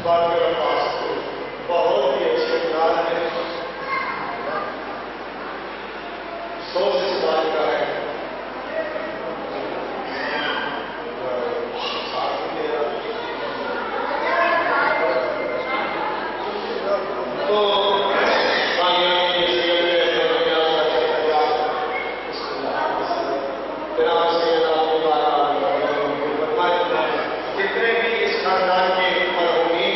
بات میرا پاس کو بہت ہی اچھے انداز میں سوچ اس بات کا ہے جتنے بھی اس خاندان کے اوپر ہوگی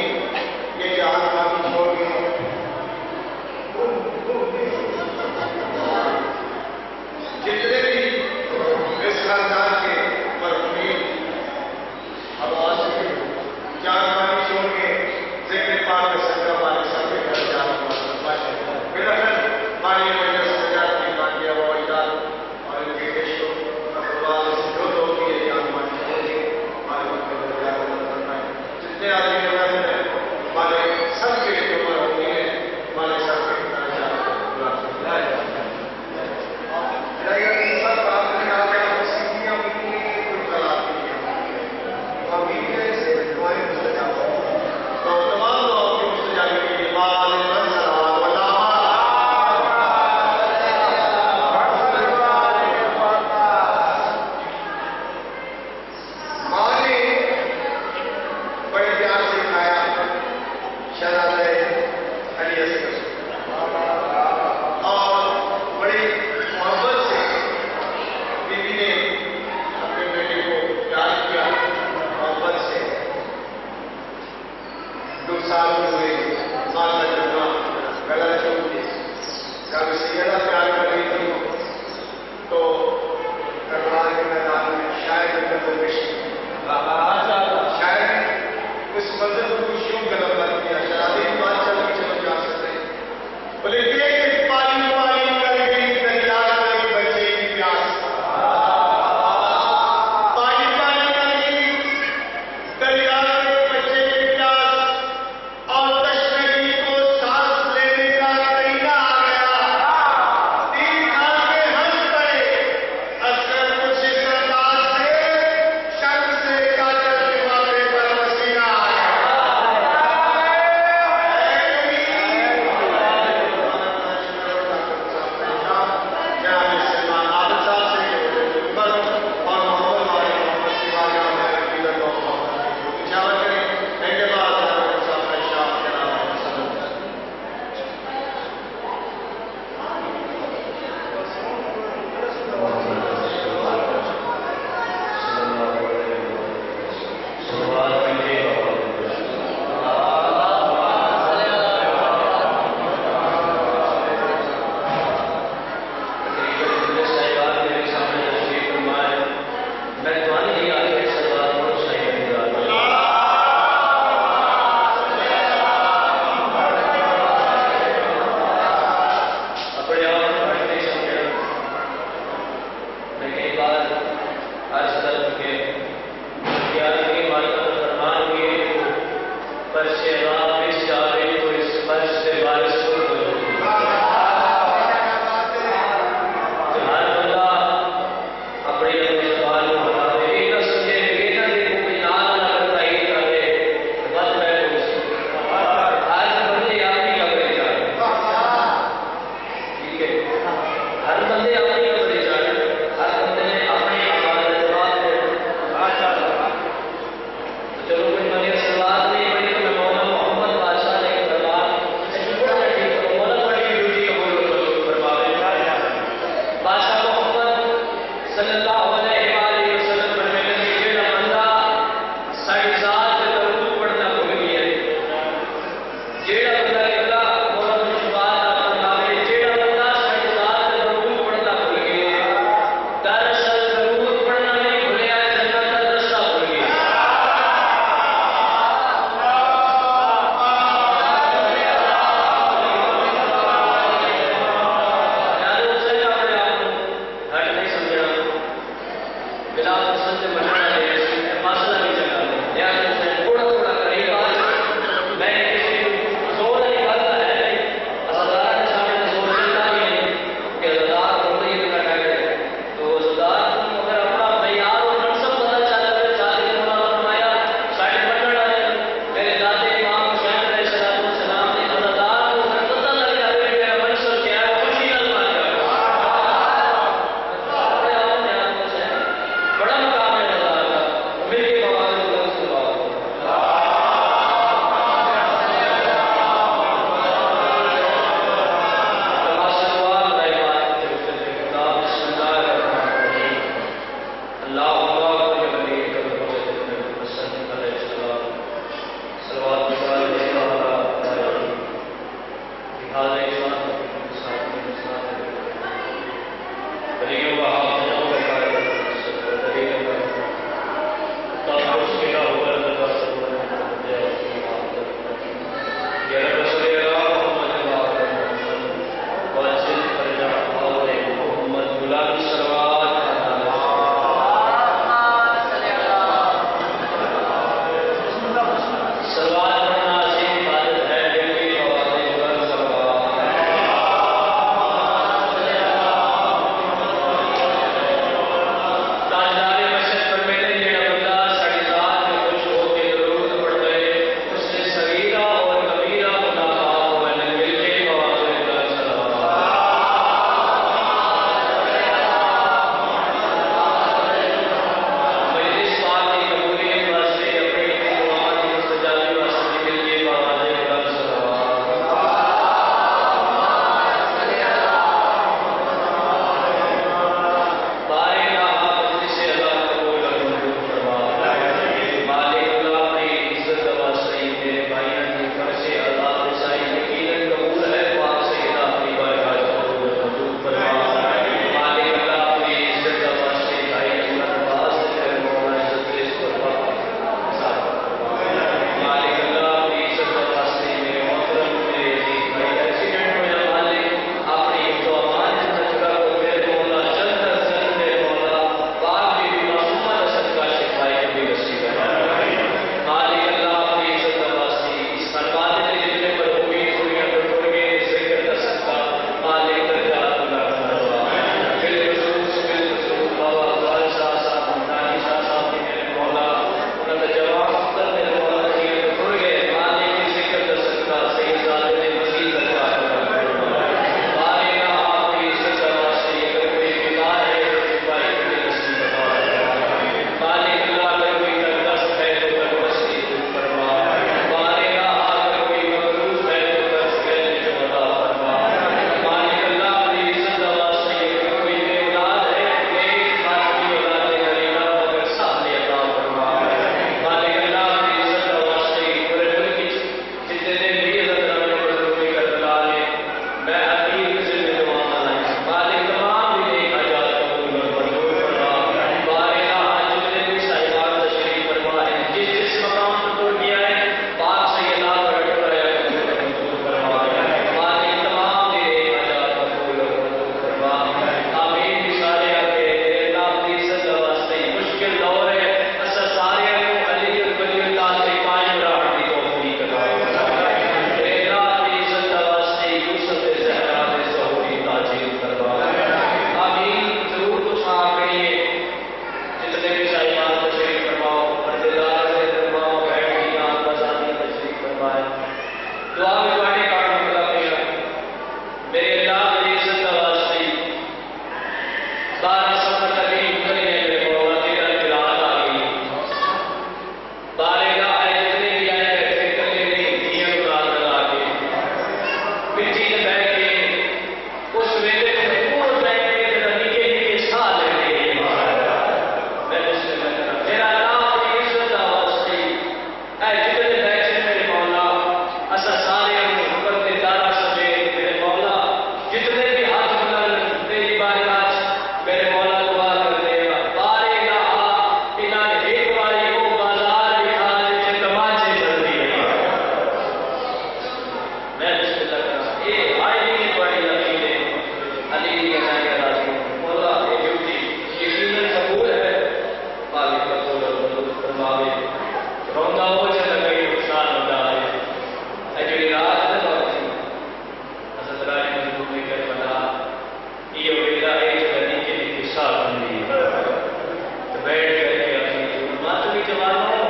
جوانوں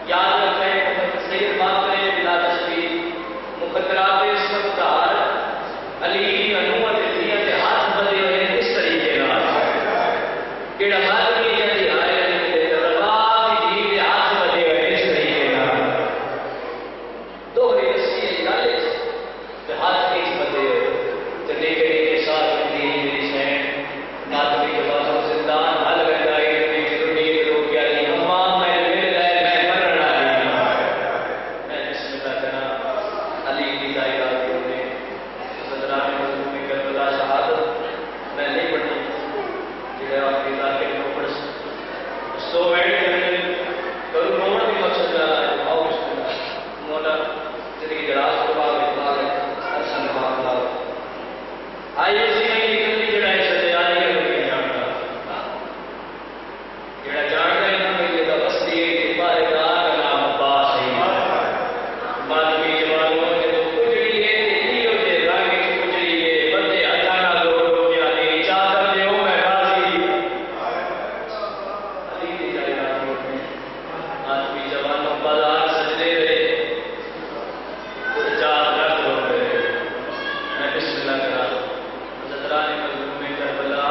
یاد رکھیں سید بات کریں بلا تشریف مقدرات اس وقت علی انوت دنیا کے ہاتھ بدے ہوئے اس طریقے کیڑا مال کی جاتی آئے رباب کی جیل ہاتھ بدے ہوئے اس طریقے دو رسی گالے ہاتھ کیس بدے ہوئے تو دیکھے کے ساتھ میری سین ماتمی کے بعد زندان حل گئی میری روٹی لوگ کیا نہیں ہمام میں مل گئے میں مر رہا میں بسم اللہ کہنا علی کی دائرہ نے حضرات میں کربلا شہادت میں نہیں پڑھی جڑے آپ کی داخل کو پڑھ سو ایڈ کرنے کروں موڑ بھی مقصد رہا ہے آؤ بسم اللہ مولا زندگی دراز کو بعد اطلاع ہے ارسن بھاگلا آئیے اسی میں نکلنی جڑا ہے سجانے کے لئے جانتا جڑا جانتا ہے نہ ملے گا بس دیئے کہ بارے دار کا نام عباس ہے ماتمی جوانوں کے تو کچھڑی ہے اتنی ہو جائے رانگی کی کچھڑی ہے بندے اچانا لوگ ہو گیا نہیں چاہتا دے ہو میں راضی علی دی جائے راضی ہوتے ماتمی جوانوں بازار سجدے رہے سجاد رکھ ہو گئے میں بسم اللہ کرا حضران مظلوم میں کربلا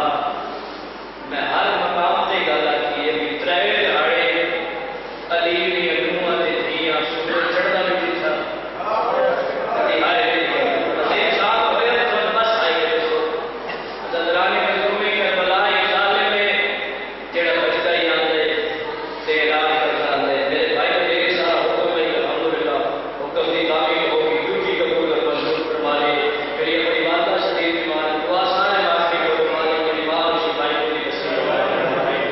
میں ہر مقام سے گالا کیے بھی ترائے دہاڑے علی نے انوہ دے دیا سورج چڑھتا بھی تھا علی آئے عزیز صاحب ہوئے تو بس آئیے دیکھو حضران مظلوم میں کربلا یہ ظالم میں جڑا بچتا ہی آندے تیرا کرتا ہے میرے بھائی میرے ساتھ حکم ہے الحمدللہ حکم دی تعمیل ہوگی ڈیوٹی قبول اور منظور فرمائے میری اپنی ماتا شدید ایمان دعا سارے ماتمی کو فرمائے میری ماں شفائی کو بھی نصیب فرمائے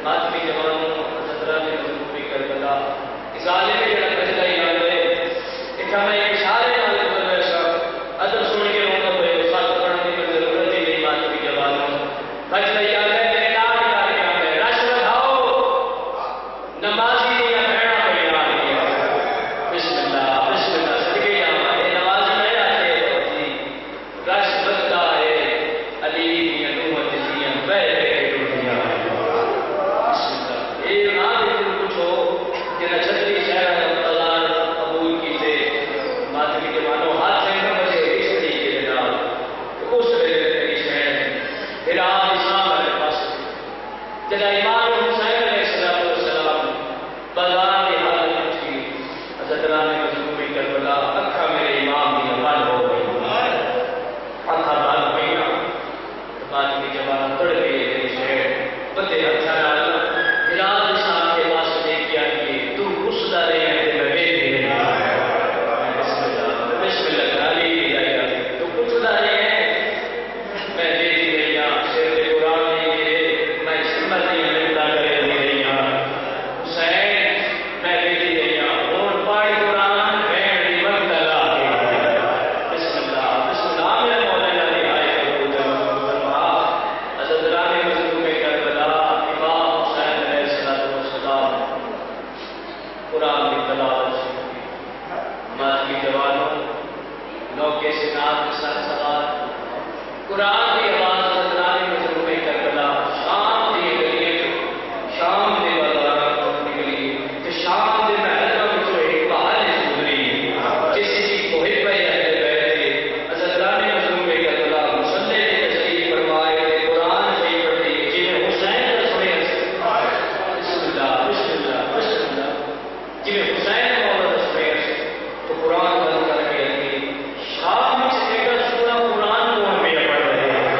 ماتمی جوانوں حضرات مظلوم کربلا اس عالم میں جڑا بچتا ہی آندے دیکھا میں ایک اشارے والے گزر صاحب ادب سن کے ہوگا تو ساتھ پڑھنے کی ضرورت ہی نہیں ماتمی جوانوں بچتا ہی آندے میرے نام ڈال کے آندے رش بتاؤ نمازی دیا بہنا پڑیا آنگیا بسم اللہ صدقے جاما ہے نمازی میں آتے ہوتی رش بچتا ہے علی دیا نومت دیا بہر کے ٹوٹیا بسم اللہ اے نام دل کچھ ہو جنہ چھتری شہرہ مقتدار قبول کی تھے ماتمی جوانوں ہاتھ سے نہ بچے اس طریقے کے نام اس ویلے تیری شہر پھر آپ اسلام علیہ پاس جنہ امام حسین علیہ السلام بازار کی حالت تھی حضران مظلوم کربلا اکھا میرے امام کی بند ہو گئی اکھا بند ہوئی نا ماتمی جوان تڑ گئی میری شہر بندے اچھا ڈالا ہلال شاہ کے پاس لے کے آئیے تو غصہ رہے ہیں میں بیٹھ دے بسم اللہ کرالی کی جائے گا تو کچھ رہے ہیں میں بیٹھ گئی شیر قرآن نہیں گئے میں سمت نہیں ملتا کرے نہیں رہی حسین میں بیٹھ گئی اور پاڑی قرآن بینڈ وقت لگا کے بسم اللہ میرے مولانا نے آئے حضرات مظلوم کربلا امام حسین علیہ السلام قرآن کی تلاوت ماتمی جوانوں نوکے سے نام کے ساتھ سوال قرآن کی آواز حضرات مظلوم کربلا شام دی گلیے شام دے بازار نکلی کہ شام دے محلہ میں جو ایک بہار گزری کسی کی کوئی پہ اہل بیٹھے حضرات مظلوم کربلا مسلح کے تشریف فرمائے قرآن صحیح پڑھی جنہیں حسین کا سنے بسم اللہ جنہیں حسین مولا سنے تو قرآن بند کر کے رکھی شام میں سے ایک سورہ قرآن کو ہمیں پڑھ رہے ہیں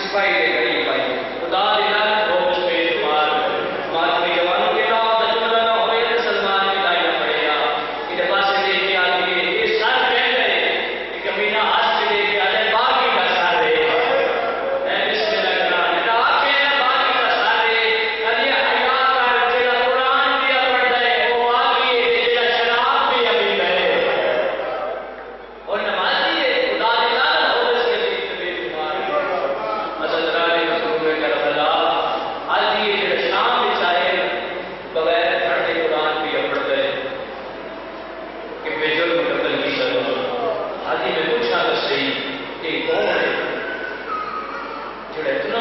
سپاہی کے قریب آئی خدا دینا روش پہ شمار ماتمی جوانوں کے نام دجملہ نہ ہوئے تو سلمان کی دائنہ پڑے گا انہیں پاسے دیکھ کے آدمی یہ سر کہہ گئے کہ کمینہ ہاتھ سے دیکھ کے آجائے باقی کا سر ہے بسم اللہ کران انہیں آکھے ہیں باقی کا سر ہے علی حیات کر جیڑا قرآن دیا پڑھ دائے وہ باقی ہے جیڑا شراب بھی ابھی گئے اور نمازی ہے خدا دینا ہوئے اس کے لیے بے شمار حضرات مظلوم کربلا آدھی یہ شام بچائے بغیر پڑھے قرآن بھی پڑھ گئے کہ بے جرم قتل کی سزا آدھی میں پوچھا تو صحیح کہ کون ہے جڑے اتنا